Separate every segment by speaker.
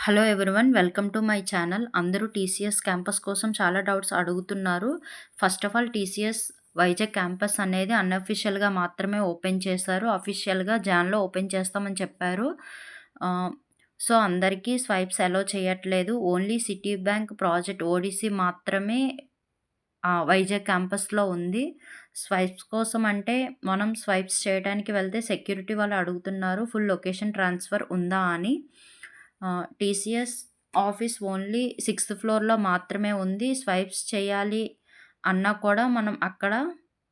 Speaker 1: Hello everyone, welcome to my channel. అందరూ TCS campus కోసం చాలా డౌట్స్ అడుగుతున్నారు. First of all TCS Vizag campus అనేది అన్అఫీషియల్‌గా మాత్రమే ఓపెన్ చేశారు. అఫీషియల్‌గా జాన్‌లో ఓపెన్ చేస్తామని చెప్పారు. ఆహ్, సో, అందరికీ స్వైప్స్ అలో చేయట్లేదు. Only city bank project odyssey మాత్రమే వైజాగ్ క్యాంపస్‌లో ఉంది. స్వైప్స్ కోసం అంటే మనం స్వైప్స్ చేయడానికి వెళ్తే సెక్యూరిటీ వాళ్ళు అడుగుతున్నారు ఫుల్ లొకేషన్ ట్రాన్స్‌ఫర్ ఉందా అని. టీసీఎస్ ఆఫీస్ ఓన్లీ 6th ఫ్లోర్‌లో మాత్రమే ఉంది. స్వైప్స్ చేయాలి అన్నా కూడా మనం అక్కడ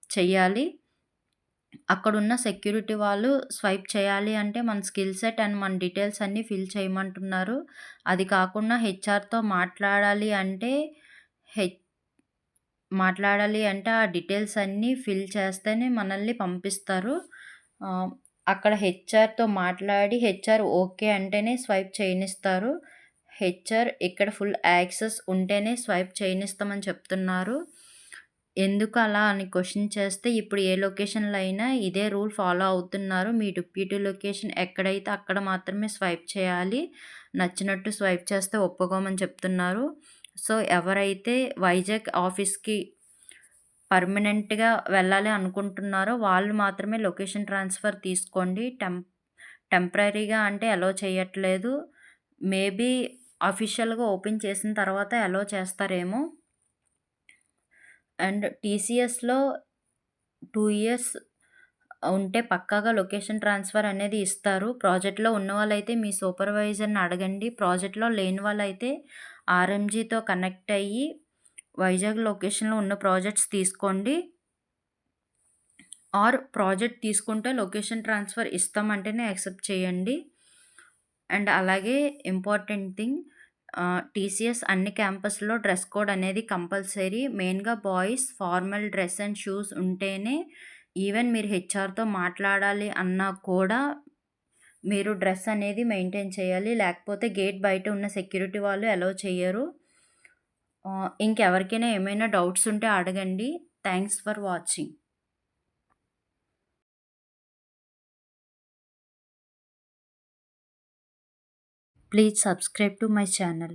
Speaker 1: చెయ్యాలి. అక్కడున్న సెక్యూరిటీ వాళ్ళు స్వైప్ చేయాలి అంటే మన స్కిల్ సెట్ అండ్ మన డీటెయిల్స్ అన్నీ ఫిల్ చేయమంటున్నారు. అది కాకుండా హెచ్ఆర్‌తో హెచ్ మాట్లాడాలి అంటే ఆ డీటెయిల్స్ అన్నీ ఫిల్ చేస్తేనే మనల్ని పంపిస్తారు. ఆహ్, అక్కడ హెచ్ఆర్‌తో మాట్లాడి హెచ్ఆర్ ఓకే అంటేనే స్వైప్ చేయనిస్తారు. హెచ్ఆర్ ఇక్కడ ఫుల్ యాక్సెస్ ఉంటేనే స్వైప్ చేయనిస్తామని చెప్తున్నారు. ఎందుకు అలా అని క్వెషన్ చేస్తే ఇప్పుడు ఏ లొకేషన్‌లో అయినా ఇదే రూల్ ఫాలో అవుతున్నారు. మీ డిప్యూటీ లొకేషన్ ఎక్కడైతే అక్కడ మాత్రమే స్వైప్ చేయాలి. నచ్చినట్టు స్వైప్ చేస్తే ఒప్పుకోమని చెప్తున్నారు. సో, ఎవరైతే వైజాగ్ ఆఫీస్‌కి పర్మనెంట్‌గా వెళ్ళాలి అనుకుంటున్నారో వాళ్ళు మాత్రమే లొకేషన్ ట్రాన్స్‌ఫర్ తీసుకోండి. టెంపరరీగా అంటే అలో చేయట్లేదు. మేబీ అఫీషియల్‌గా ఓపెన్ చేసిన తర్వాత అలో చేస్తారేమో. అండ్ టీసీఎస్‌లో 2 ఇయర్స్ ఉంటే పక్కాగా లొకేషన్ ట్రాన్స్‌ఫర్ అనేది ఇస్తారు. ప్రాజెక్ట్‌లో ఉన్నవాళ్ళైతే మీ సూపర్వైజర్‌ని అడగండి. ప్రాజెక్ట్‌లో లేని వాళ్ళైతే ఆర్ఎంజీతో కనెక్ట్ అయ్యి వైజాగ్ లొకేషన్‌లో ఉన్న ప్రాజెక్ట్స్ తీసుకోండి. ఆర్ ప్రాజెక్ట్ తీసుకుంటే లొకేషన్ ట్రాన్స్‌ఫర్ ఇస్తామంటేనే యాక్సెప్ట్ చేయండి. అండ్ అలాగే ఇంపార్టెంట్ థింగ్, టీసీఎస్ అన్ని క్యాంపస్‌లో డ్రెస్ కోడ్ అనేది కంపల్సరీ. మెయిన్‌గా boys formal dress and shoes ఉంటేనే, ఈవెన్ మీరు హెచ్ఆర్‌తో మాట్లాడాలి అన్నా కూడా మీరు డ్రెస్ అనేది మెయింటైన్ చేయాలి. లేకపోతే గేట్ బయట ఉన్న సెక్యూరిటీ వాళ్ళు అలో చెయ్యరు. ఇంకెవరికైనా ఏమైనా డౌట్స్ ఉంటే అడగండి. Thanks for watching. Please subscribe to my channel.